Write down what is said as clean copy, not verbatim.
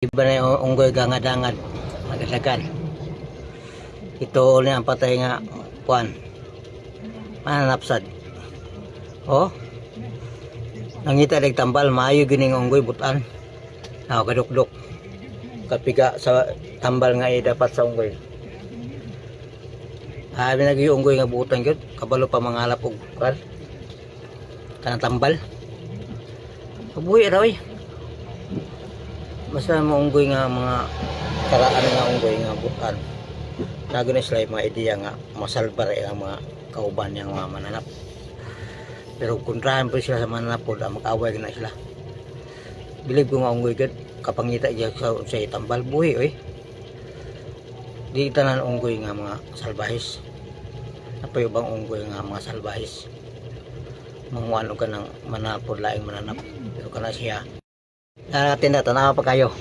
Iba na yung unggoy gangad-angad, magadagan. Ito ulit ang patay nga kuan. Mananapsad. Oh. Nangita leg tambal maayo gining unggoy butan. Kadukduk. Kapiga sa tambal nga dapat sa unggoy. Nagi unggoy nga butan gyud, kabalo pa mangalap og kuan. Kanang tambal. Kabuhi ra oy. Basta mo unggoy nga mga karaan nga unggoy nga butan. Nago na sila mga ideya nga masalbar ang mga kauban niyang mga mananap. Pero kontrahan po sila sa mananap po, mag-away na sila. Bilib ko nga unggoy gud, kapangita diya sa tambal buhi oy. Di tanan unggoy nga mga salbahis. Napayo bang unggoy nga mga salbahis. Manguan og kanang manapod laing mananap. Pero kana siya. Tinda tanawa pa kayo.